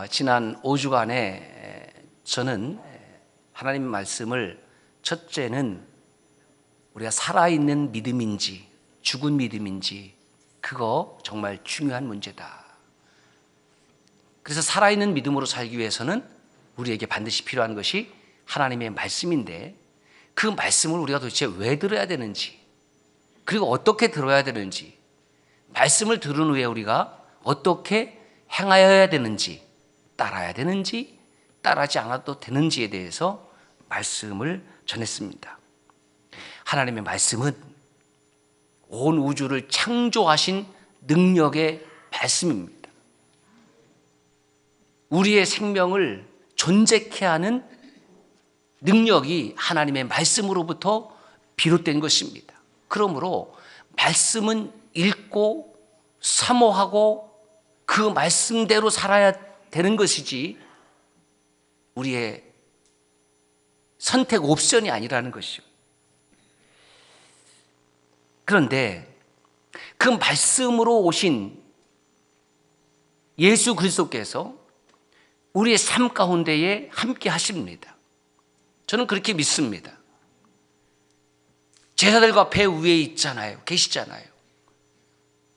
지난 5주간에 저는 하나님의 말씀을 첫째는 우리가 살아있는 믿음인지 죽은 믿음인지 그거 정말 중요한 문제다. 그래서 살아있는 믿음으로 살기 위해서는 우리에게 반드시 필요한 것이 하나님의 말씀인데 그 말씀을 우리가 도대체 왜 들어야 되는지 그리고 어떻게 들어야 되는지 말씀을 들은 후에 우리가 어떻게 행하여야 되는지 따라야 되는지 따라하지 않아도 되는지에 대해서 말씀을 전했습니다. 하나님의 말씀은 온 우주를 창조하신 능력의 말씀입니다. 우리의 생명을 존재케 하는 능력이 하나님의 말씀으로부터 비롯된 것입니다. 그러므로 말씀은 읽고 사모하고 그 말씀대로 살아야 되는 것이지 우리의 선택 옵션이 아니라는 것이죠. 그런데 그 말씀으로 오신 예수 그리스도께서 우리의 삶 가운데에 함께 하십니다. 저는 그렇게 믿습니다. 제자들과 배 위에 있잖아요. 계시잖아요.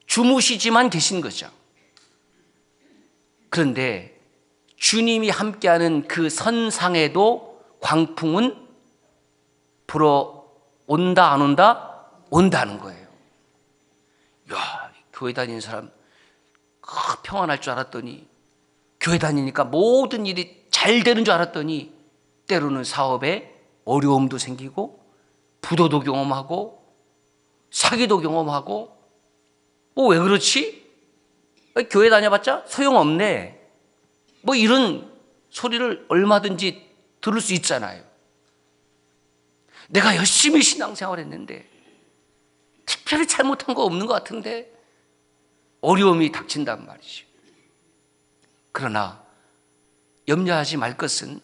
주무시지만 계신 거죠. 그런데 주님이 함께하는 그 선상에도 광풍은 불어 온다 안 온다? 온다는 거예요. 야, 교회 다니는 사람 평안할 줄 알았더니 교회 다니니까 모든 일이 잘 되는 줄 알았더니 때로는 사업에 어려움도 생기고 부도도 경험하고 사기도 경험하고 왜 그렇지? 교회 다녀봤자 소용없네. 이런 소리를 얼마든지 들을 수 있잖아요. 내가 열심히 신앙생활 했는데 특별히 잘못한 거 없는 것 같은데 어려움이 닥친단 말이죠. 그러나 염려하지 말 것은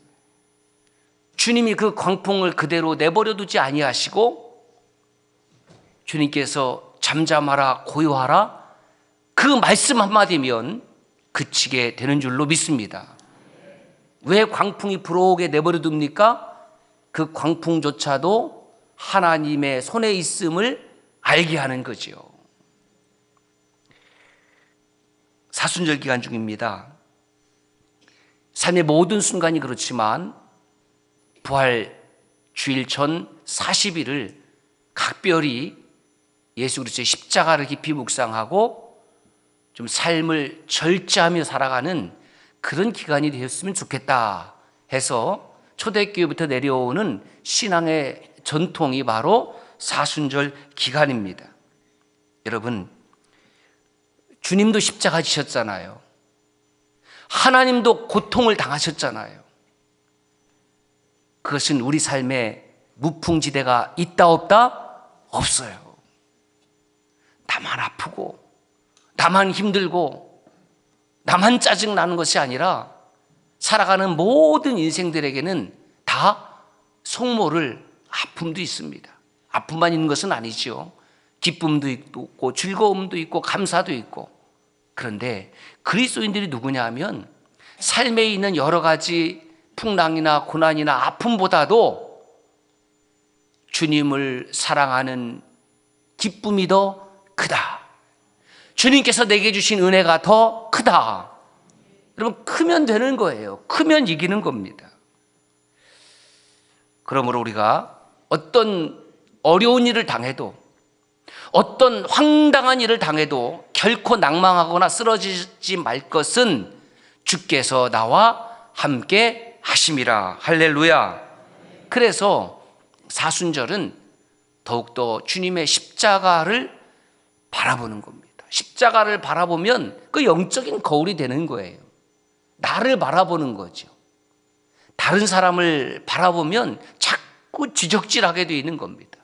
주님이 그 광풍을 그대로 내버려 두지 아니하시고 주님께서 잠잠하라 고요하라 그 말씀 한마디면 그치게 되는 줄로 믿습니다. 왜 광풍이 불어오게 내버려 둡니까? 그 광풍조차도 하나님의 손에 있음을 알게 하는 거죠. 사순절 기간 중입니다. 삶의 모든 순간이 그렇지만 부활 주일 전 40일을 각별히 예수 그리스도의 십자가를 깊이 묵상하고 좀 삶을 절제하며 살아가는 그런 기간이 되었으면 좋겠다 해서 초대교회부터 내려오는 신앙의 전통이 바로 사순절 기간입니다. 여러분, 주님도 십자가 지셨잖아요. 하나님도 고통을 당하셨잖아요. 그것은 우리 삶에 무풍지대가 있다 없다? 없어요. 나만 아프고 나만 힘들고 나만 짜증나는 것이 아니라 살아가는 모든 인생들에게는 다 속모를 아픔도 있습니다. 아픔만 있는 것은 아니죠. 기쁨도 있고 즐거움도 있고 감사도 있고. 그런데 그리스도인들이 누구냐 하면 삶에 있는 여러 가지 풍랑이나 고난이나 아픔보다도 주님을 사랑하는 기쁨이 더 크다. 주님께서 내게 주신 은혜가 더 크다. 여러분, 크면 되는 거예요. 크면 이기는 겁니다. 그러므로 우리가 어떤 어려운 일을 당해도 어떤 황당한 일을 당해도 결코 낭망하거나 쓰러지지 말 것은 주께서 나와 함께 하심이라. 할렐루야. 그래서 사순절은 더욱더 주님의 십자가를 바라보는 겁니다. 십자가를 바라보면 그 영적인 거울이 되는 거예요. 나를 바라보는 거죠. 다른 사람을 바라보면 자꾸 지적질하게 되는 겁니다.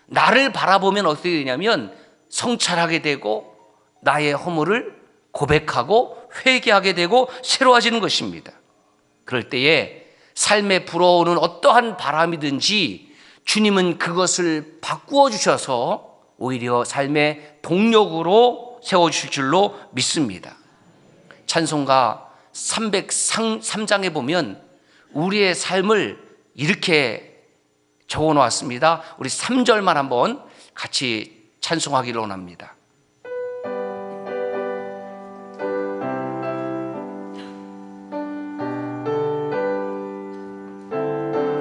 나를 바라보면 어떻게 되냐면 성찰하게 되고 나의 허물을 고백하고 회개하게 되고 새로워지는 것입니다. 그럴 때에 삶에 불어오는 어떠한 바람이든지 주님은 그것을 바꾸어 주셔서 오히려 삶의 동력으로 세워주실 줄로 믿습니다. 찬송가 303장에 보면 우리의 삶을 이렇게 적어 놓았습니다. 우리 3절만 한번 같이 찬송하기를 원합니다.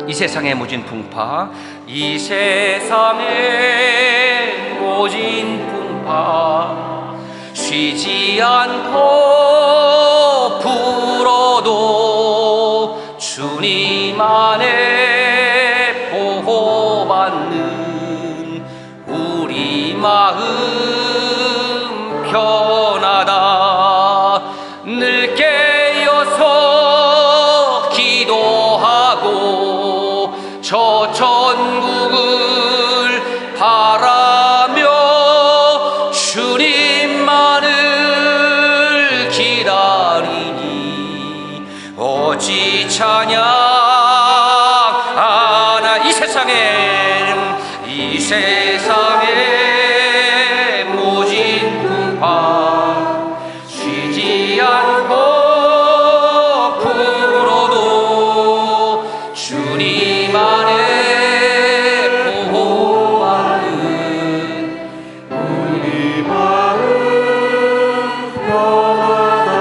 이 세상의 모진 풍파, 이 세상의 모진 풍파 쉬지 않고 불어도 주님 안에 보호받는 우리 마음 편하다. 늘 깨어서 기도하고 저 천국을 바라며 주님만을 기다리니 어찌 찬양 하나. 이 세상에 모진 풍파 쉬지 않고 불어도 주님 안에 보호받는 우리 마음 편하다.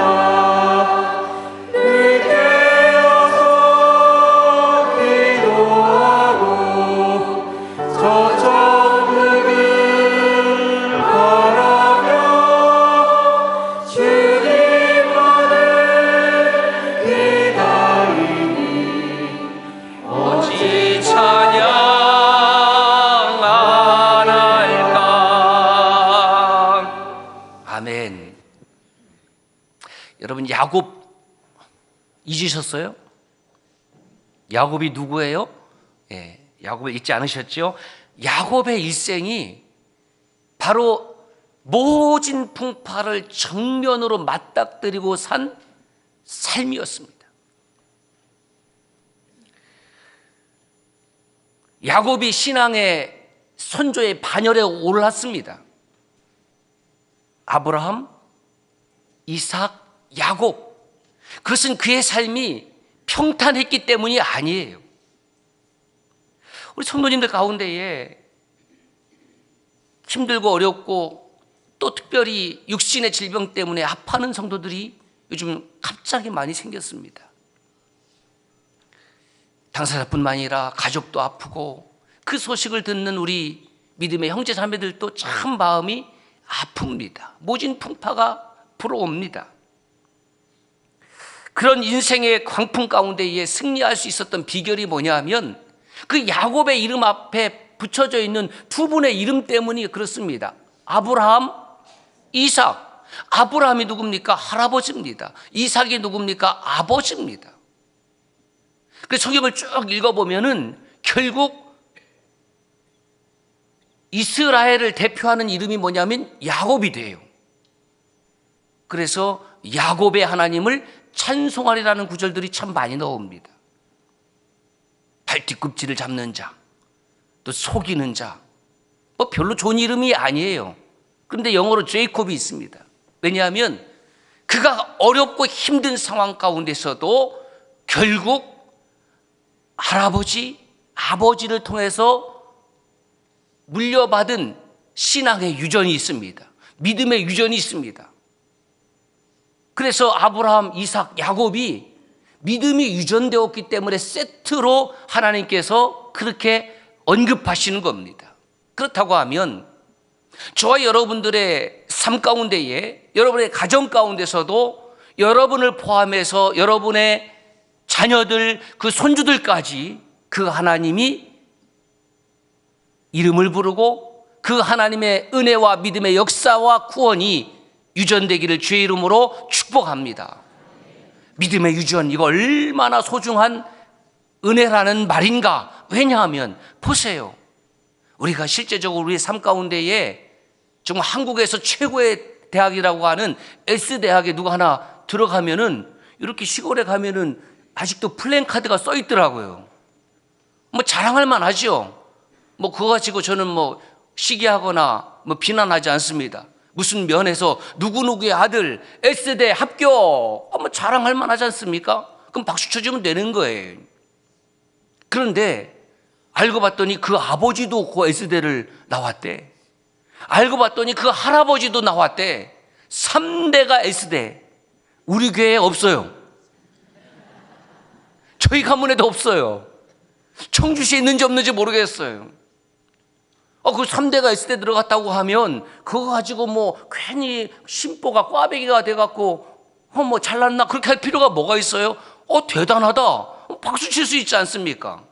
늘 깨어서 기도하고 저 천국을 바라며 주님만을 기다리니 어찌 찬양 안 할까. 아멘. 여러분, 야곱 잊으셨어요? 야곱이 누구예요? 야곱을 잊지 않으셨죠? 야곱의 일생이 바로 모진 풍파를 정면으로 맞닥뜨리고 산 삶이었습니다. 야곱이 신앙의 선조의 반열에 올랐습니다. 아브라함, 이삭, 야곱. 그것은 그의 삶이 평탄했기 때문이 아니에요. 우리 성도님들 가운데에 힘들고 어렵고 또 특별히 육신의 질병 때문에 아파하는 성도들이 요즘 갑자기 많이 생겼습니다. 당사자뿐만 아니라 가족도 아프고 그 소식을 듣는 우리 믿음의 형제 자매들도 참 마음이 아픕니다. 모진 풍파가 불어옵니다. 그런 인생의 광풍 가운데에 승리할 수 있었던 비결이 뭐냐면 그 야곱의 이름 앞에 붙여져 있는 두 분의 이름 때문이 그렇습니다. 아브라함, 이삭. 아브라함이 누굽니까? 할아버지입니다. 이삭이 누굽니까? 아버지입니다. 그래서 성경을 쭉 읽어보면은 결국 이스라엘을 대표하는 이름이 뭐냐면 야곱이 돼요. 그래서 야곱의 하나님을 찬송하리라는 구절들이 참 많이 나옵니다. 발뒤꿈치를 잡는 자, 또 속이는 자, 뭐 별로 좋은 이름이 아니에요. 그런데 영어로 제이콥이 있습니다. 왜냐하면 그가 어렵고 힘든 상황 가운데서도 결국 할아버지, 아버지를 통해서 물려받은 신앙의 유전이 있습니다. 믿음의 유전이 있습니다. 그래서 아브라함, 이삭, 야곱이 믿음이 유전되었기 때문에 세트로 하나님께서 그렇게 언급하시는 겁니다. 그렇다고 하면 저와 여러분들의 삶 가운데에, 여러분의 가정 가운데서도 여러분을 포함해서 여러분의 자녀들, 그 손주들까지 그 하나님이 이름을 부르고 그 하나님의 은혜와 믿음의 역사와 구원이 유전되기를 주의 이름으로 축복합니다. 믿음의 유전, 이거 얼마나 소중한 은혜라는 말인가. 왜냐하면 보세요, 우리가 실제적으로 우리의 삶 가운데에 정말 한국에서 최고의 대학이라고 하는 S대학에 누가 하나 들어가면은 이렇게 시골에 가면은 아직도 플랜카드가 써 있더라고요. 뭐 자랑할 만하죠. 뭐 그거 가지고 저는 뭐 시기하거나 뭐 비난하지 않습니다. 무슨 면에서 누구누구의 아들 S대 합격, 뭐 자랑할 만하지 않습니까? 그럼 박수 쳐주면 되는 거예요. 그런데 알고 봤더니 그 아버지도 그 S대를 나왔대. 알고 봤더니 그 할아버지도 나왔대. 3대가 S대. 우리 교회에 없어요. 저희 가문에도 없어요. 청주시에 있는지 없는지 모르겠어요. 그 3대가 S대 들어갔다고 하면 그거 가지고 뭐 괜히 심보가 꽈배기가 돼갖고 뭐 잘났나 그렇게 할 필요가 뭐가 있어요? 대단하다. 박수 칠 수 있지 않습니까?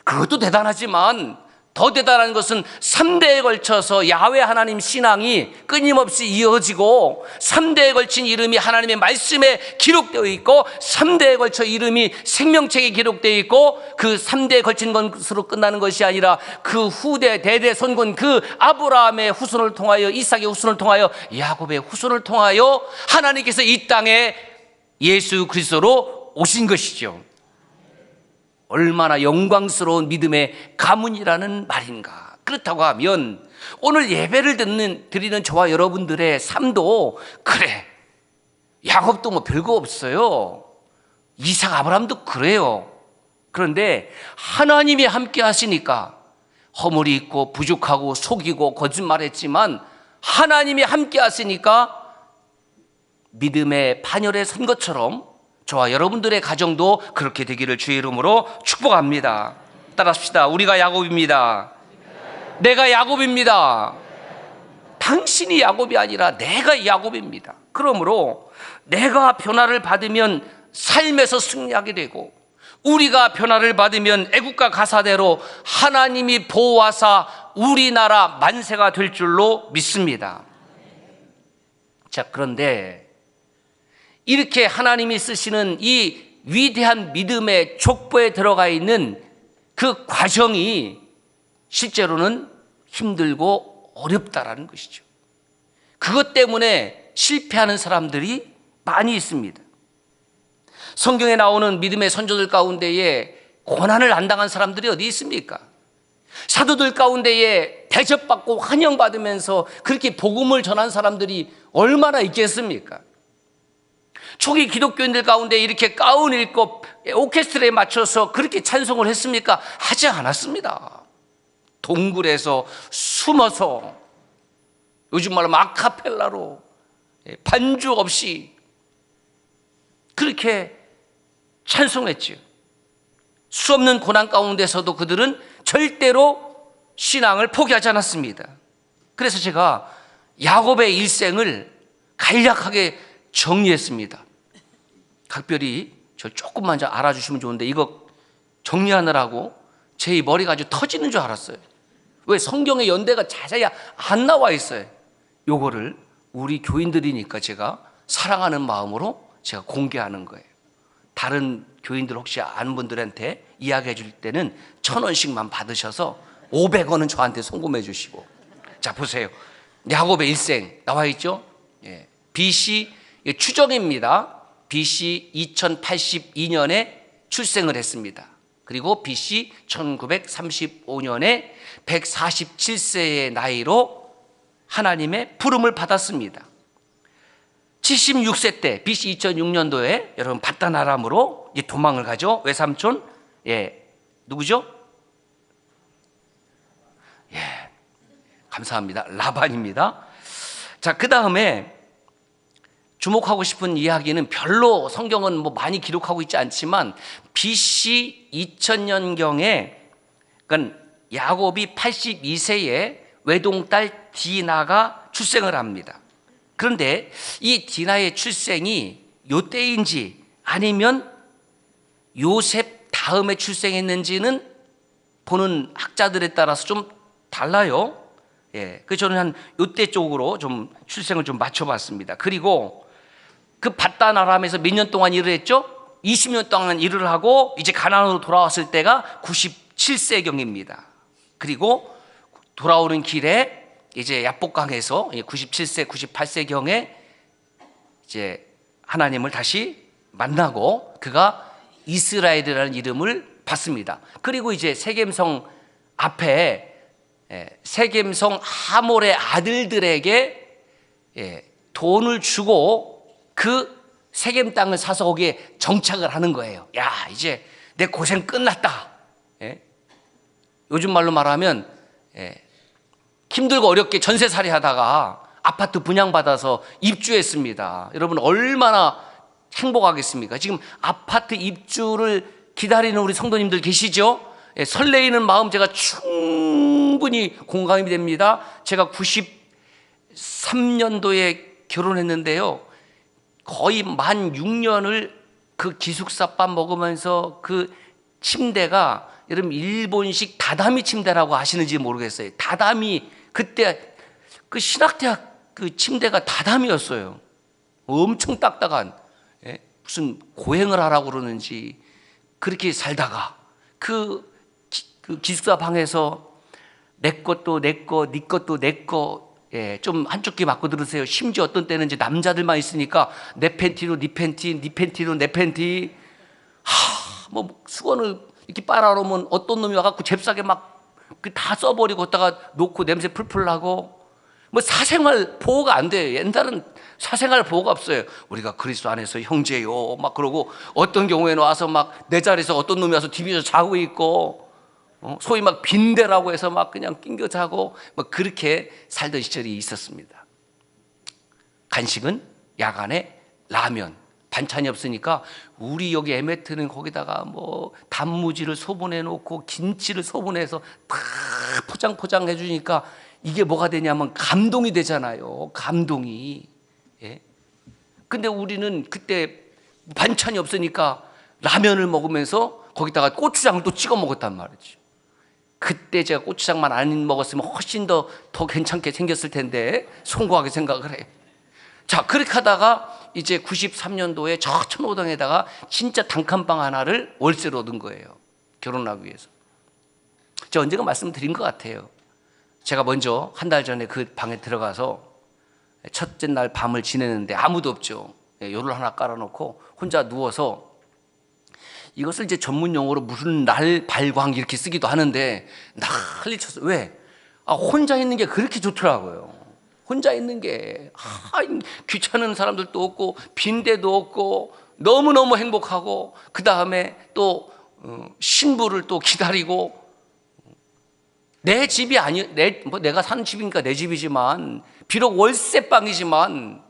그것도 대단하지만 더 대단한 것은 3대에 걸쳐서 야훼 하나님 신앙이 끊임없이 이어지고 3대에 걸친 이름이 하나님의 말씀에 기록되어 있고 3대에 걸쳐 이름이 생명책에 기록되어 있고 그 3대에 걸친 것으로 끝나는 것이 아니라 그 후대 대대 선군 그 아브라함의 후손을 통하여 이삭의 후손을 통하여 야곱의 후손을 통하여 하나님께서 이 땅에 예수 그리스도로 오신 것이죠. 얼마나 영광스러운 믿음의 가문이라는 말인가. 그렇다고 하면 오늘 예배를 드리는 저와 여러분들의 삶도 그래, 야곱도 뭐 별거 없어요. 이삭 아브라함도 그래요. 그런데 하나님이 함께 하시니까 허물이 있고 부족하고 속이고 거짓말했지만 하나님이 함께 하시니까 믿음의 반열에 선 것처럼 저와 여러분들의 가정도 그렇게 되기를 주의 이름으로 축복합니다. 따라합시다. 우리가 야곱입니다. 내가 야곱입니다. 당신이 야곱이 아니라 내가 야곱입니다. 그러므로 내가 변화를 받으면 삶에서 승리하게 되고 우리가 변화를 받으면 애국가 가사대로 하나님이 보호하사 우리나라 만세가 될 줄로 믿습니다. 자, 그런데 이렇게 하나님이 쓰시는 이 위대한 믿음의 족보에 들어가 있는 그 과정이 실제로는 힘들고 어렵다라는 것이죠. 그것 때문에 실패하는 사람들이 많이 있습니다. 성경에 나오는 믿음의 선조들 가운데에 고난을 안 당한 사람들이 어디 있습니까? 사도들 가운데에 대접받고 환영받으면서 그렇게 복음을 전한 사람들이 얼마나 있겠습니까? 초기 기독교인들 가운데 이렇게 가운 입고 오케스트라에 맞춰서 그렇게 찬송을 했습니까? 하지 않았습니다. 동굴에서 숨어서, 요즘 말로 아카펠라로 반주 없이 그렇게 찬송했죠. 수없는 고난 가운데서도 그들은 절대로 신앙을 포기하지 않았습니다. 그래서 제가 야곱의 일생을 간략하게 정리했습니다. 각별히 저 조금만 좀 알아주시면 좋은데 이거 정리하느라고 제 머리가 아주 터지는 줄 알았어요. 왜? 성경의 연대가 자세히 안 나와 있어요. 요거를 우리 교인들이니까 제가 사랑하는 마음으로 제가 공개하는 거예요. 다른 교인들 혹시 아는 분들한테 이야기해 줄 때는 1,000원씩만 받으셔서 500원은 저한테 송금해 주시고. 자, 보세요. 야곱의 일생 나와 있죠? 예. BC 추정입니다. BC 2082년에 출생을 했습니다. 그리고 BC 1935년에 147세의 나이로 하나님의 부름을 받았습니다. 76세 때 BC 2006년도에 여러분 바단 아람으로 이제 도망을 가죠. 외삼촌, 누구죠? 감사합니다. 라반입니다. 자, 그 다음에 주목하고 싶은 이야기는 별로 성경은 뭐 많이 기록하고 있지 않지만 BC 2000년경에 그러니까 야곱이 82세에 외동딸 디나가 출생을 합니다. 그런데 이 디나의 출생이 요때인지 아니면 요셉 다음에 출생했는지는 보는 학자들에 따라서 좀 달라요. 그래서 저는 한 요때 쪽으로 좀 출생을 좀 맞춰봤습니다. 그리고 그 바단 아람에서 몇 년 동안 일을 했죠? 20년 동안 일을 하고 이제 가나안으로 돌아왔을 때가 97세경입니다. 그리고 돌아오는 길에 이제 야복강에서 97세, 98세경에 이제 하나님을 다시 만나고 그가 이스라엘이라는 이름을 받습니다. 그리고 이제 세겜성 앞에 세겜성 하몰의 아들들에게 돈을 주고 그 세겜 땅을 사서 거기에 정착을 하는 거예요. 야, 이제 내 고생 끝났다. 요즘 말로 말하면 힘들고 어렵게 전세살이 하다가 아파트 분양받아서 입주했습니다. 여러분 얼마나 행복하겠습니까? 지금 아파트 입주를 기다리는 우리 성도님들 계시죠? 설레이는 마음 제가 충분히 공감이 됩니다. 제가 93년도에 결혼했는데요, 거의 만 6년을 그 기숙사밥 먹으면서 그 침대가 여러분 일본식 다다미 침대라고 아시는지 모르겠어요. 다다미, 그때 그 신학대학 그 침대가 다다미였어요. 엄청 딱딱한, 무슨 고행을 하라고 그러는지 그렇게 살다가 그 기숙사 방에서 내 것도 내 거, 네 것도 내 거, 좀 한쪽 귀 막고 들으세요. 심지어 어떤 때는 이제 남자들만 있으니까 내 팬티로 네 팬티, 네 팬티로 내 팬티, 뭐 수건을 이렇게 빨아놓으면 어떤 놈이 와갖고 잽싸게 막 다 써버리고 걷다가 놓고 냄새 풀풀 나고, 뭐 사생활 보호가 안 돼요. 옛날은 사생활 보호가 없어요. 우리가 그리스도 안에서 형제요 막 그러고, 어떤 경우에는 와서 막 내 자리에서 어떤 놈이 와서 뒤에서 자고 있고, 소위 막 빈대라고 해서 막 그냥 낑겨 자고, 뭐 그렇게 살던 시절이 있었습니다. 간식은 야간에 라면, 반찬이 없으니까 우리 여기 에메트는 거기다가 뭐 단무지를 소분해 놓고 김치를 소분해서 다 포장해 주니까 이게 뭐가 되냐면 감동이 되잖아요. 감동이. 근데 우리는 그때 반찬이 없으니까 라면을 먹으면서 거기다가 고추장을 또 찍어 먹었단 말이죠. 그때 제가 고추장만 안 먹었으면 훨씬 더 괜찮게 생겼을 텐데 송구하게 생각을 해. 자, 그렇게 하다가 이제 93년도에 저 천호동에다가 진짜 단칸방 하나를 월세로 얻은 거예요. 결혼하기 위해서. 제가 언젠가 말씀드린 것 같아요. 제가 먼저 한 달 전에 그 방에 들어가서 첫째 날 밤을 지내는데 아무도 없죠. 요를 하나 깔아놓고 혼자 누워서, 이것을 이제 전문 용어로 무슨 날 발광 이렇게 쓰기도 하는데 난리 쳤어요. 왜? 혼자 있는 게 그렇게 좋더라고요. 혼자 있는 게 귀찮은 사람들도 없고 빈대도 없고 너무너무 행복하고, 그 다음에 또 신부를 또 기다리고, 내 집이 뭐 내가 사는 집이니까 내 집이지만 비록 월세방이지만,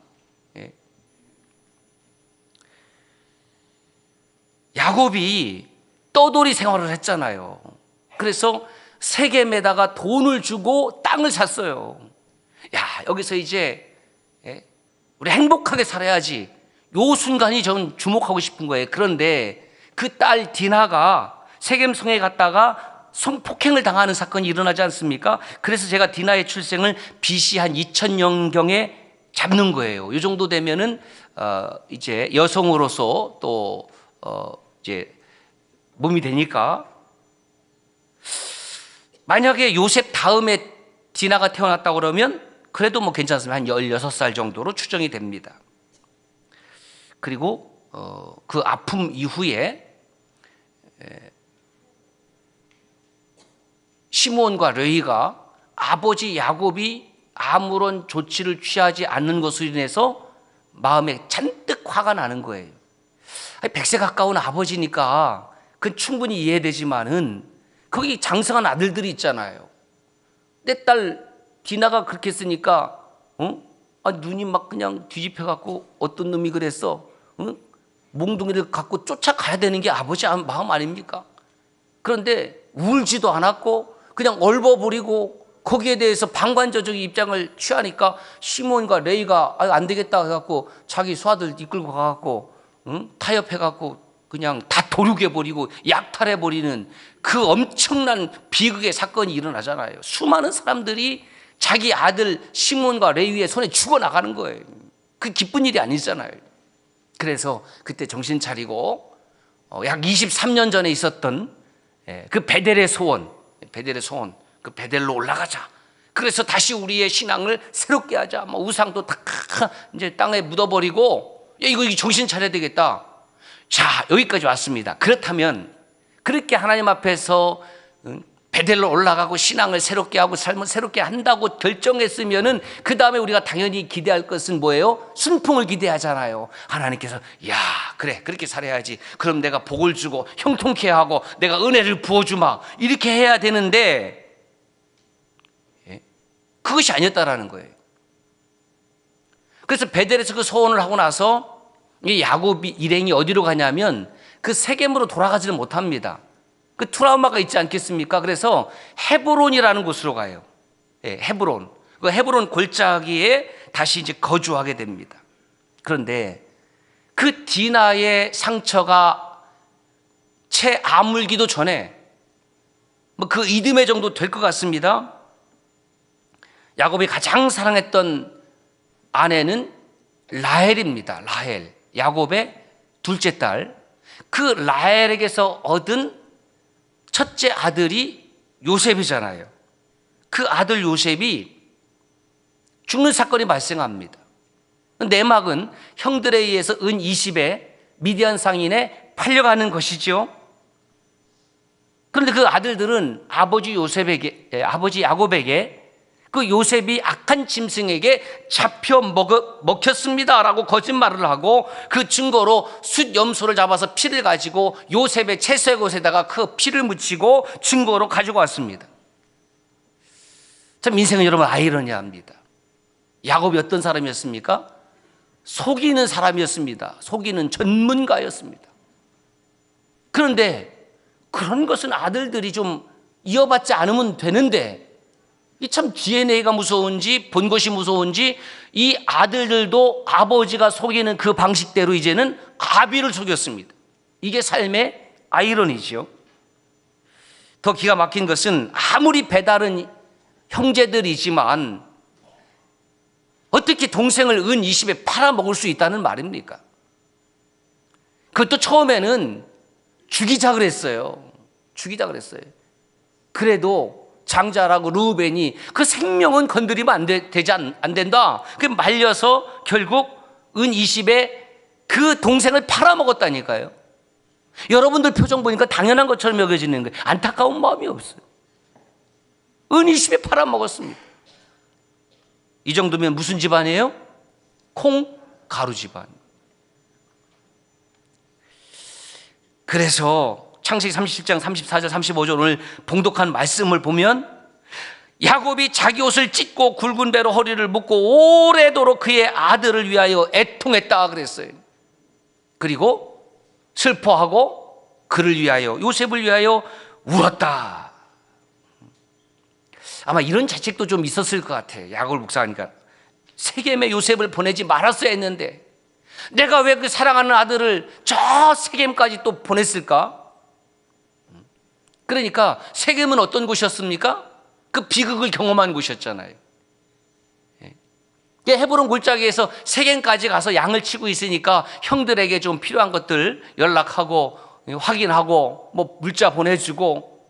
야곱이 떠돌이 생활을 했잖아요. 그래서 세겜에다가 돈을 주고 땅을 샀어요. 야, 여기서 이제 우리 행복하게 살아야지, 요 순간이 저는 주목하고 싶은 거예요. 그런데 그 딸 디나가 세겜성에 갔다가 성폭행을 당하는 사건이 일어나지 않습니까? 그래서 제가 디나의 출생을 BC 한 2000년경에 잡는 거예요. 이 정도 되면은 이제 여성으로서 또 이제 몸이 되니까, 만약에 요셉 다음에 디나가 태어났다고 그러면 그래도 뭐 괜찮습니다. 한 16살 정도로 추정이 됩니다. 그리고 그 아픔 이후에 시므온과 레위가 아버지 야곱이 아무런 조치를 취하지 않는 것으로 인해서 마음에 잔뜩 화가 나는 거예요. 100세 가까운 아버지니까 그건 충분히 이해되지만은 거기 장성한 아들들이 있잖아요. 내 딸 디나가 그렇게 했으니까 눈이 막 그냥 뒤집혀 갖고, 어떤 놈이 그랬어, 몽둥이를 갖고 쫓아가야 되는 게 아버지 마음 아닙니까? 그런데 울지도 않았고 그냥 얼버무리고 거기에 대해서 방관적인 입장을 취하니까 시몬과 레이가 안 되겠다 해갖고 자기 수아들 이끌고 가갖고 타협해갖고 그냥 다 도륙해버리고 약탈해버리는 그 엄청난 비극의 사건이 일어나잖아요. 수많은 사람들이 자기 아들 시몬과 레위의 손에 죽어나가는 거예요. 그 기쁜 일이 아니잖아요. 그래서 그때 정신 차리고 약 23년 전에 있었던 그 베델의 소원, 그 베델로 올라가자. 그래서 다시 우리의 신앙을 새롭게 하자. 뭐 우상도 다 이제 땅에 묻어버리고, 이거 정신 차려야 되겠다. 자, 여기까지 왔습니다. 그렇다면 그렇게 하나님 앞에서 베델로 올라가고 신앙을 새롭게 하고 삶을 새롭게 한다고 결정했으면은 그 다음에 우리가 당연히 기대할 것은 뭐예요? 순풍을 기대하잖아요. 하나님께서 야 그래 그렇게 살아야지. 그럼 내가 복을 주고 형통케 하고 내가 은혜를 부어주마 이렇게 해야 되는데 그것이 아니었다라는 거예요. 그래서 베델에서 그 소원을 하고 나서 이 야곱 일행이 어디로 가냐면 그 세겜으로 돌아가지를 못합니다. 그 트라우마가 있지 않겠습니까? 그래서 헤브론이라는 곳으로 가요. 헤브론. 그 헤브론 골짜기에 다시 이제 거주하게 됩니다. 그런데 그 디나의 상처가 채 아물기도 전에 뭐 그 이듬해 정도 될 것 같습니다. 야곱이 가장 사랑했던 아내는 라헬입니다. 라헬. 야곱의 둘째 딸. 그 라헬에게서 얻은 첫째 아들이 요셉이잖아요. 그 아들 요셉이 죽는 사건이 발생합니다. 내막은 형들에 의해서 은 20에 미디안 상인에 팔려가는 것이죠. 그런데 그 아들들은 아버지 야곱에게 그 요셉이 악한 짐승에게 잡혀 먹혔습니다라고 거짓말을 하고 그 증거로 숫 염소를 잡아서 피를 가지고 요셉의 채색옷에다가 그 피를 묻히고 증거로 가지고 왔습니다. 참 인생은 여러분 아이러니합니다. 야곱이 어떤 사람이었습니까? 속이는 사람이었습니다. 속이는 전문가였습니다. 그런데 그런 것은 아들들이 좀 이어받지 않으면 되는데 이 참 DNA가 무서운지 본 것이 무서운지 이 아들들도 아버지가 속이는 그 방식대로 이제는 아비를 속였습니다. 이게 삶의 아이러니죠. 더 기가 막힌 것은 아무리 배다른 형제들이지만 어떻게 동생을 은 20에 팔아먹을 수 있다는 말입니까? 그것도 처음에는 죽이자 그랬어요. 그래도 장자라고 루벤이 그 생명은 건드리면 안 된다. 그 말려서 결국 은 20에 그 동생을 팔아먹었다니까요. 여러분들 표정 보니까 당연한 것처럼 여겨지는 거예요. 안타까운 마음이 없어요. 은 20에 팔아먹었습니다. 이 정도면 무슨 집안이에요? 콩가루 집안. 그래서 창세기 37장 34절 35절 오늘 봉독한 말씀을 보면 야곱이 자기 옷을 찢고 굵은 배로 허리를 묶고 오래도록 그의 아들을 위하여 애통했다 그랬어요. 그리고 슬퍼하고 그를 위하여 요셉을 위하여 울었다. 아마 이런 자책도 좀 있었을 것 같아요. 야곱을 묵상하니까 세겜에 요셉을 보내지 말았어야 했는데 내가 왜 그 사랑하는 아들을 저 세겜까지 또 보냈을까? 그러니까 세겜은 어떤 곳이었습니까? 그 비극을 경험한 곳이었잖아요. 헤브론 골짜기에서 세겜까지 가서 양을 치고 있으니까 형들에게 좀 필요한 것들 연락하고 확인하고 뭐 물자 보내주고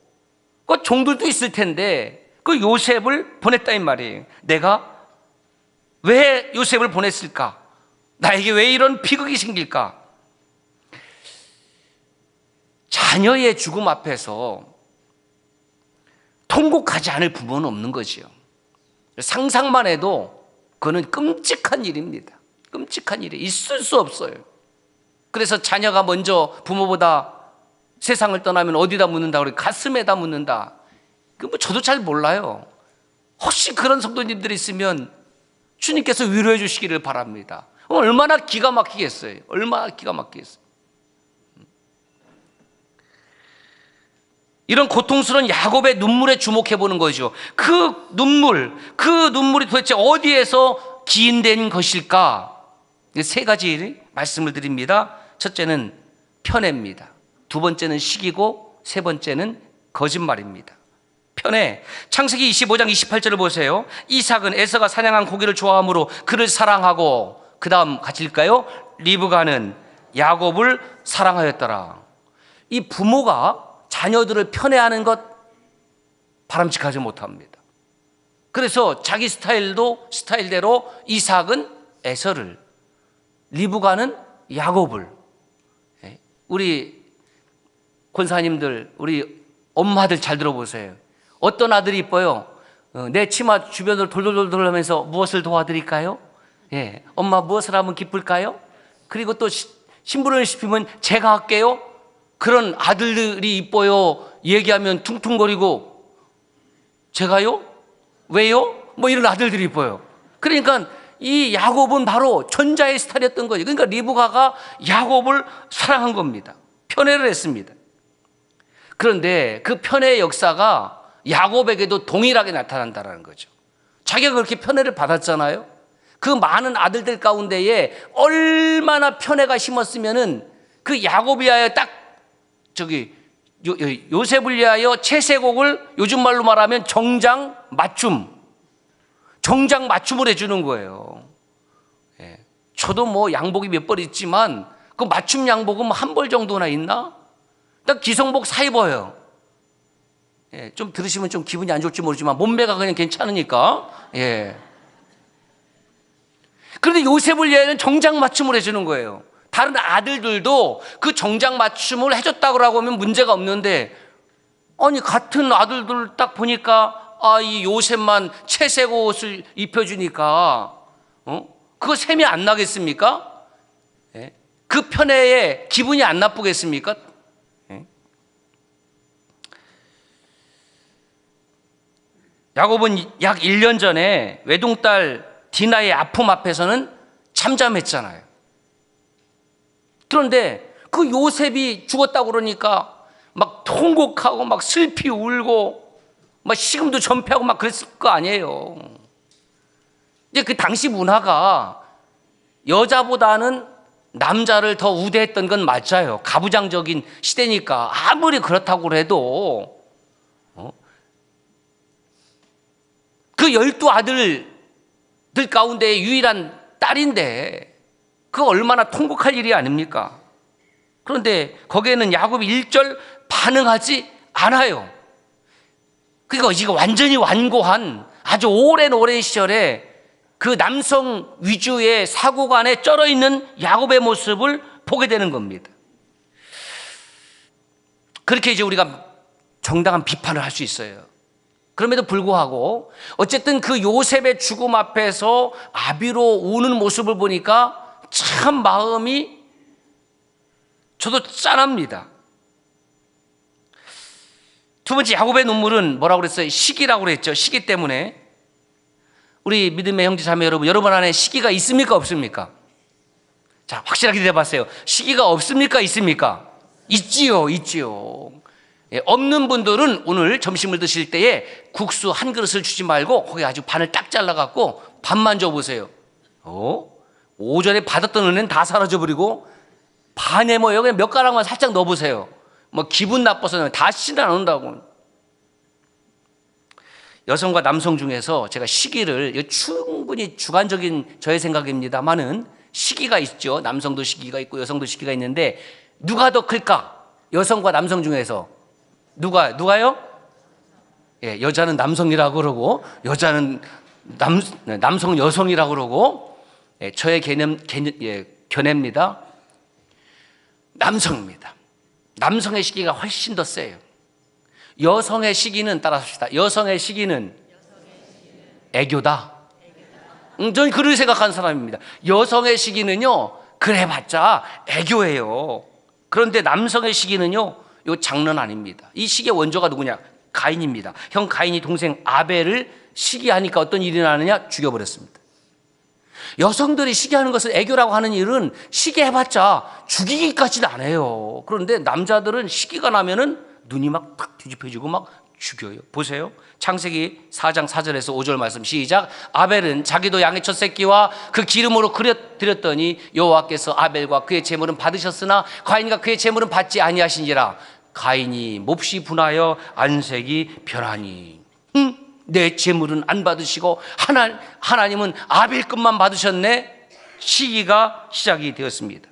그 종들도 있을 텐데 그 요셉을 보냈다 이 말이에요. 내가 왜 요셉을 보냈을까? 나에게 왜 이런 비극이 생길까? 자녀의 죽음 앞에서 통곡하지 않을 부모는 없는 거지요. 상상만 해도 그거는 끔찍한 일입니다. 끔찍한 일이 있을 수 없어요. 그래서 자녀가 먼저 부모보다 세상을 떠나면 어디다 묻는다 그래? 가슴에다 묻는다. 그 뭐 저도 잘 몰라요. 혹시 그런 성도님들이 있으면 주님께서 위로해 주시기를 바랍니다. 얼마나 기가 막히겠어요. 얼마나 기가 막히겠어요. 이런 고통스러운 야곱의 눈물에 주목해 보는 거죠. 그 눈물이 도대체 어디에서 기인된 것일까? 세 가지 말씀을 드립니다. 첫째는 편애입니다. 두 번째는 시기고 세 번째는 거짓말입니다. 편애. 창세기 25장 28절을 보세요. 이삭은 에서가 사냥한 고기를 좋아하므로 그를 사랑하고 그 다음 같이 읽을까요? 리브가는 야곱을 사랑하였더라. 이 부모가 자녀들을 편애하는 것 바람직하지 못합니다. 그래서 자기 스타일대로 이삭은 에서를, 리브가는 야곱을. 우리 권사님들, 우리 엄마들 잘 들어보세요. 어떤 아들이 이뻐요? 내 치마 주변으로 돌돌돌돌 하면서 무엇을 도와드릴까요? 예, 엄마 무엇을 하면 기쁠까요? 그리고 또 심부름을 시키면 제가 할게요. 그런 아들들이 이뻐요. 얘기하면 퉁퉁거리고 제가요? 왜요? 뭐 이런 아들들이 이뻐요. 그러니까 이 야곱은 바로 전자의 스타일이었던 거죠. 그러니까 리브가가 야곱을 사랑한 겁니다. 편애를 했습니다. 그런데 그 편애의 역사가 야곱에게도 동일하게 나타난다는 거죠. 자기가 그렇게 편애를 받았잖아요. 그 많은 아들들 가운데에 얼마나 편애가 심었으면은 그 야곱이 하여 딱 요셉을 위하여 채색옥을 요즘 말로 말하면 정장 맞춤을 해주는 거예요. 예. 저도 뭐 양복이 몇 벌 있지만 그 맞춤 양복은 한 벌 정도나 있나? 딱 기성복 사 입어요. 예. 좀 들으시면 좀 기분이 안 좋을지 모르지만 몸매가 그냥 괜찮으니까. 예. 그런데 요셉을 위하여는 정장 맞춤을 해주는 거예요. 다른 아들들도 그 정장 맞춤을 해줬다고 하면 문제가 없는데, 아니 같은 아들들 딱 보니까 이 요셉만 채색 옷을 입혀주니까 그거 셈이 안 나겠습니까? 예? 그 편애에 기분이 안 나쁘겠습니까? 예? 야곱은 약 1년 전에 외동딸 디나의 아픔 앞에서는 잠잠했잖아요. 그런데 그 요셉이 죽었다고 그러니까 막 통곡하고 막 슬피 울고 막 식음도 전폐하고 막 그랬을 거 아니에요. 이제 그 당시 문화가 여자보다는 남자를 더 우대했던 건 맞아요. 가부장적인 시대니까. 아무리 그렇다고 해도 그 12아들들 가운데 유일한 딸인데 그 얼마나 통곡할 일이 아닙니까? 그런데 거기에는 야곱이 일절 반응하지 않아요. 그러니까 지금 완전히 완고한 아주 오랜 시절에 그 남성 위주의 사고관에 쩔어 있는 야곱의 모습을 보게 되는 겁니다. 그렇게 이제 우리가 정당한 비판을 할 수 있어요. 그럼에도 불구하고 어쨌든 그 요셉의 죽음 앞에서 아비로 우는 모습을 보니까 참 마음이 저도 짠합니다. 두 번째 야곱의 눈물은 뭐라고 그랬어요? 시기라고 그랬죠. 시기 때문에. 우리 믿음의 형제 자매 여러분 안에 시기가 있습니까 없습니까? 자, 확실하게 대답하세요. 시기가 없습니까 있습니까? 있지요. 예, 없는 분들은 오늘 점심을 드실 때에 국수 한 그릇을 주지 말고 거기 아주 반을 딱 잘라갖고 반만 줘보세요. 오전에 받았던 은혜는 다 사라져버리고 반에 뭐 여기 몇 가락만 살짝 넣어보세요. 뭐 기분 나빠서는 다시는 안 온다고. 여성과 남성 중에서 제가 시기를, 충분히 주관적인 저의 생각입니다만은 시기가 있죠. 남성도 시기가 있고 여성도 시기가 있는데 누가 더 클까? 여성과 남성 중에서 누가요? 예, 여자는 남성이라고 그러고 여자는 남성 여성이라고 그러고, 예, 저의 견해입니다. 남성입니다. 남성의 시기가 훨씬 더 세요. 여성의 시기는 따라합시다. 여성의 시기는 애교다. 저는 그렇게 생각하는 사람입니다. 여성의 시기는요, 그래봤자 애교예요. 그런데 남성의 시기는요, 요 장난 아닙니다. 이 시기의 원조가 누구냐? 가인입니다. 형 가인이 동생 아벨을 시기하니까 어떤 일이 나느냐? 죽여버렸습니다. 여성들이 시기하는 것을 애교라고 하는 일은 시기해봤자 죽이기까지는 안 해요. 그런데 남자들은 시기가 나면은 눈이 막 탁 뒤집혀지고 막 죽여요. 보세요. 창세기 4장 4절에서 5절 말씀 시작. 아벨은 자기도 양의 첫 새끼와 그 기름으로 드렸더니 여호와께서 아벨과 그의 제물은 받으셨으나 가인과 그의 제물은 받지 아니하시니라. 가인이 몹시 분하여 안색이 변하니 내 제물은 안 받으시고 하나님은 아벨 것만 받으셨네. 시기가 시작이 되었습니다.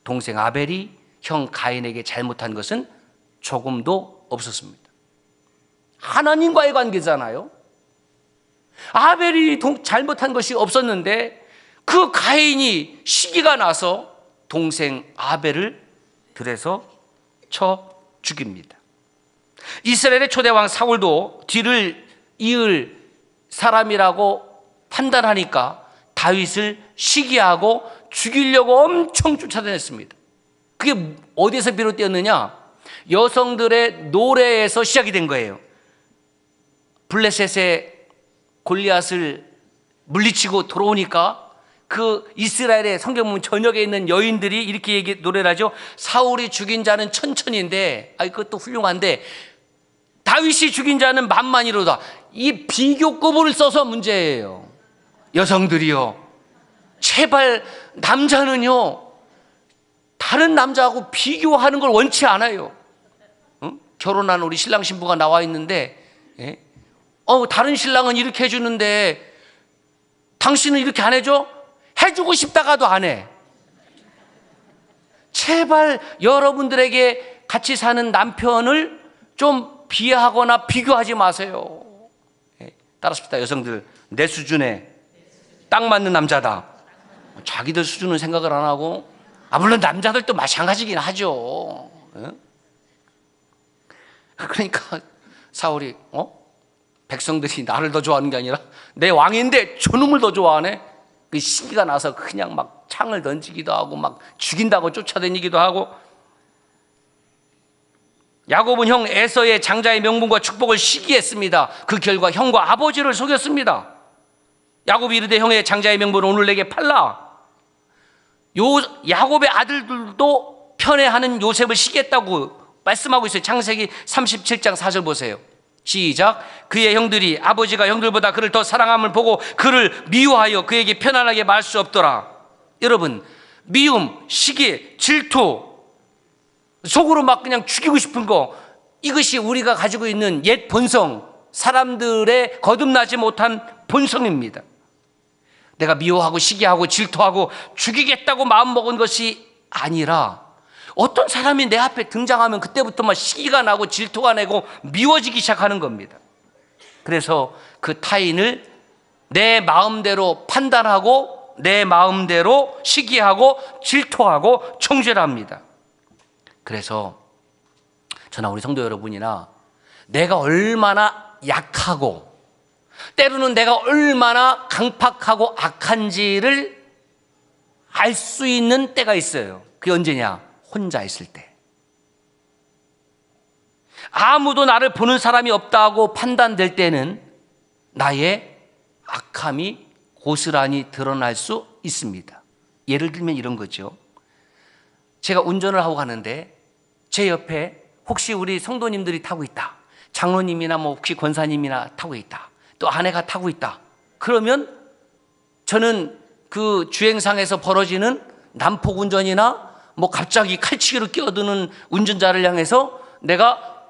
동생 아벨이 형 가인에게 잘못한 것은 조금도 없었습니다. 하나님과의 관계잖아요. 아벨이 잘못한 것이 없었는데 그 가인이 시기가 나서 동생 아벨을 들여서 쳐 죽입니다. 이스라엘의 초대왕 사울도 뒤를 이을 사람이라고 판단하니까 다윗을 시기하고 죽이려고 엄청 쫓아다녔습니다. 그게 어디서 비롯되었느냐? 여성들의 노래에서 시작이 된 거예요. 블레셋의 골리앗을 물리치고 돌아오니까 그 이스라엘의 성경 보면 전역에 있는 여인들이 이렇게 노래를 하죠. 사울이 죽인 자는 천천인데, 그것도 훌륭한데 다윗이 죽인 자는 만만이로다. 이 비교급을 써서 문제예요. 여성들이요, 제발 남자는요 다른 남자하고 비교하는 걸 원치 않아요. 결혼한 우리 신랑 신부가 나와 있는데, 다른 신랑은 이렇게 해주는데 당신은 이렇게 안 해줘? 해주고 싶다가도 안 해. 제발 여러분들에게 같이 사는 남편을 좀 비하하거나 비교하지 마세요. 따라합시다. 여성들, 내 수준에 딱 맞는 남자다. 자기들 수준은 생각을 안 하고, 물론 남자들도 마찬가지긴 하죠. 그러니까 사울이 백성들이 나를 더 좋아하는 게 아니라 내 왕인데 저놈을 더 좋아하네. 그 시기가 나서 그냥 막 창을 던지기도 하고 막 죽인다고 쫓아다니기도 하고. 야곱은 형 에서의 장자의 명분과 축복을 시기했습니다. 그 결과 형과 아버지를 속였습니다. 야곱이 이르되 형의 장자의 명분을 오늘 내게 팔라. 야곱의 아들들도 편애하는 요셉을 시기했다고 말씀하고 있어요. 창세기 37장 4절 보세요. 시작. 그의 형들이 아버지가 형들보다 그를 더 사랑함을 보고 그를 미워하여 그에게 편안하게 말할 수 없더라. 여러분, 미움, 시기, 질투, 속으로 막 그냥 죽이고 싶은 거, 이것이 우리가 가지고 있는 옛 본성, 사람들의 거듭나지 못한 본성입니다. 내가 미워하고 시기하고 질투하고 죽이겠다고 마음먹은 것이 아니라 어떤 사람이 내 앞에 등장하면 그때부터 막 시기가 나고 질투가 나고 미워지기 시작하는 겁니다. 그래서 그 타인을 내 마음대로 판단하고 내 마음대로 시기하고 질투하고 정죄합니다. 그래서 저나 우리 성도 여러분이나 내가 얼마나 약하고 때로는 내가 얼마나 강팍하고 악한지를 알 수 있는 때가 있어요. 그게 언제냐? 혼자 있을 때. 아무도 나를 보는 사람이 없다고 판단될 때는 나의 악함이 고스란히 드러날 수 있습니다. 예를 들면 이런 거죠. 제가 운전을 하고 가는데 제 옆에 혹시 우리 성도님들이 타고 있다, 장로님이나 혹시 권사님이나 타고 있다, 또 아내가 타고 있다, 그러면 저는 그 주행상에서 벌어지는 난폭 운전이나 갑자기 칼치기로 끼어드는 운전자를 향해서 내가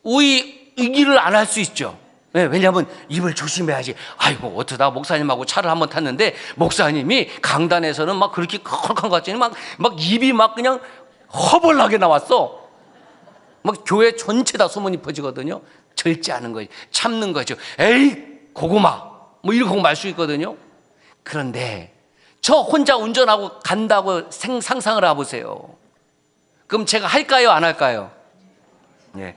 의기를 안 할 수 있죠. 왜냐하면 입을 조심해야지. 아이고, 어쩌다 목사님하고 차를 한번 탔는데 목사님이 강단에서는 막 그렇게 컬컬한 것 같더니 막 입이 막 그냥 허벌나게 나왔어. 막 교회 전체 다 소문이 퍼지거든요. 절제하는 거지, 참는 거죠. 에이 고구마 이렇게 말 수 있거든요. 그런데 저 혼자 운전하고 간다고 상상을 해보세요. 그럼 제가 할까요, 안 할까요? 예.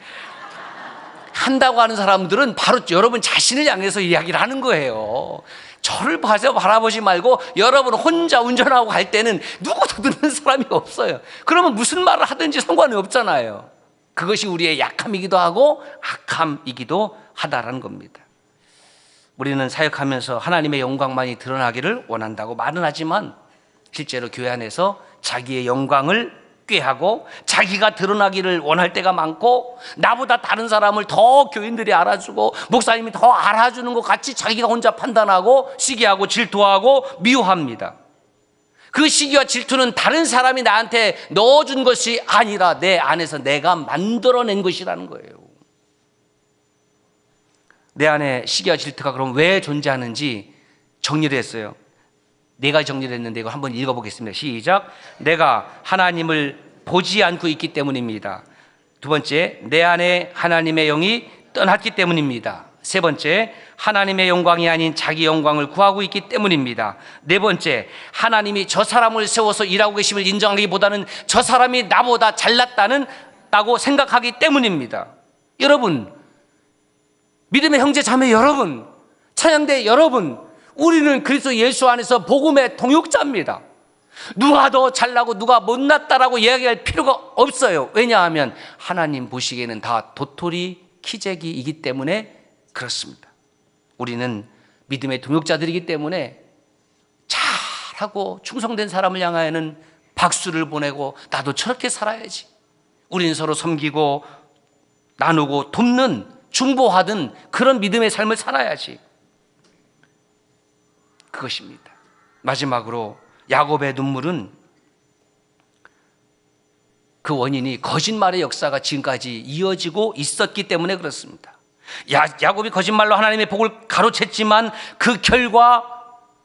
한다고 하는 사람들은 바로 여러분 자신을 향해서 이야기를 하는 거예요. 저를 바라보지 말고 여러분 혼자 운전하고 갈 때는 누구도 듣는 사람이 없어요. 그러면 무슨 말을 하든지 상관이 없잖아요. 그것이 우리의 약함이기도 하고 악함이기도 하다라는 겁니다. 우리는 사역하면서 하나님의 영광만이 드러나기를 원한다고 말은 하지만 실제로 교회 안에서 자기의 영광을 꾀하고 자기가 드러나기를 원할 때가 많고, 나보다 다른 사람을 더 교인들이 알아주고 목사님이 더 알아주는 것 같이 자기가 혼자 판단하고 시기하고 질투하고 미워합니다. 그 시기와 질투는 다른 사람이 나한테 넣어준 것이 아니라 내 안에서 내가 만들어낸 것이라는 거예요. 내 안에 시기와 질투가 그럼 왜 존재하는지 정리를 했어요. 네 가지 정리를 했는데 이걸 한번 읽어보겠습니다. 시작. 내가 하나님을 보지 않고 있기 때문입니다. 두 번째, 내 안에 하나님의 영이 떠났기 때문입니다. 세 번째, 하나님의 영광이 아닌 자기 영광을 구하고 있기 때문입니다. 네 번째, 하나님이 저 사람을 세워서 일하고 계심을 인정하기보다는 저 사람이 나보다 잘났다고 생각하기 때문입니다. 여러분, 믿음의 형제 자매 여러분, 찬양대 여러분, 우리는 그리스도 예수 안에서 복음의 동역자입니다. 누가 더 잘나고 누가 못났다라고 이야기할 필요가 없어요. 왜냐하면 하나님 보시기에는 다 도토리 키재기이기 때문에 그렇습니다. 우리는 믿음의 동역자들이기 때문에 잘하고 충성된 사람을 향하여는 박수를 보내고 나도 저렇게 살아야지. 우리는 서로 섬기고 나누고 돕는, 중보하든 그런 믿음의 삶을 살아야지. 그것입니다. 마지막으로 야곱의 눈물은 그 원인이 거짓말의 역사가 지금까지 이어지고 있었기 때문에 그렇습니다. 야곱이 거짓말로 하나님의 복을 가로챘지만 그 결과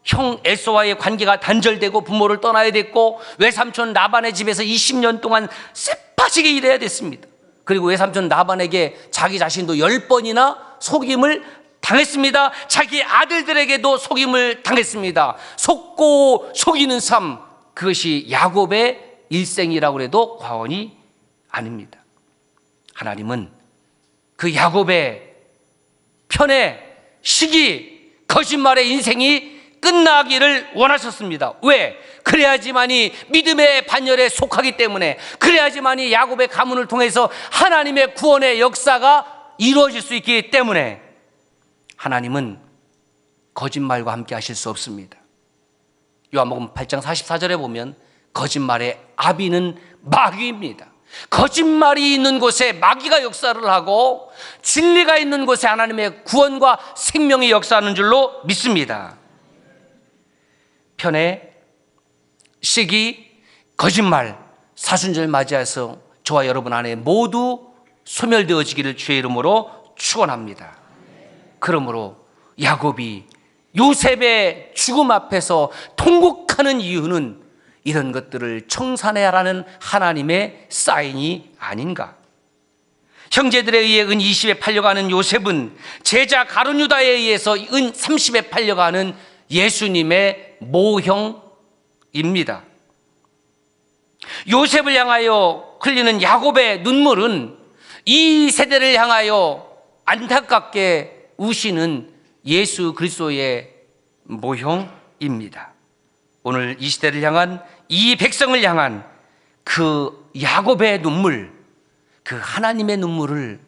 형 에서와의 관계가 단절되고 부모를 떠나야 됐고 외삼촌 라반의 집에서 20년 동안 쎄빠지게 일해야 됐습니다. 그리고 외삼촌 라반에게 자기 자신도 10번이나 속임을 당했습니다. 자기 아들들에게도 속임을 당했습니다. 속고 속이는 삶, 그것이 야곱의 일생이라고 해도 과언이 아닙니다. 하나님은 그 야곱의 편의 시기, 거짓말의 인생이 끝나기를 원하셨습니다. 왜? 그래야지만이 믿음의 반열에 속하기 때문에, 그래야지만이 야곱의 가문을 통해서 하나님의 구원의 역사가 이루어질 수 있기 때문에 하나님은 거짓말과 함께 하실 수 없습니다. 요한복음 8장 44절에 보면 거짓말의 아비는 마귀입니다. 거짓말이 있는 곳에 마귀가 역사를 하고 진리가 있는 곳에 하나님의 구원과 생명이 역사하는 줄로 믿습니다. 편의 시기, 거짓말, 사순절 맞이해서 저와 여러분 안에 모두 소멸되어지기를 주의 이름으로 축원합니다. 그러므로 야곱이 요셉의 죽음 앞에서 통곡하는 이유는 이런 것들을 청산해야라는 하나님의 사인이 아닌가. 형제들에 의해 은 20에 팔려가는 요셉은 제자 가룟 유다에 의해서 은 30에 팔려가는 예수님의 모형입니다. 요셉을 향하여 흘리는 야곱의 눈물은 이 세대를 향하여 안타깝게 우시는 예수 그리스도의 모형입니다. 오늘 이 시대를 향한, 이 백성을 향한 그 야곱의 눈물, 그 하나님의 눈물을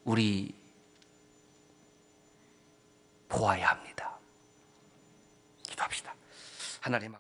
우리 보아야 합니다. 기도합시다. 하나님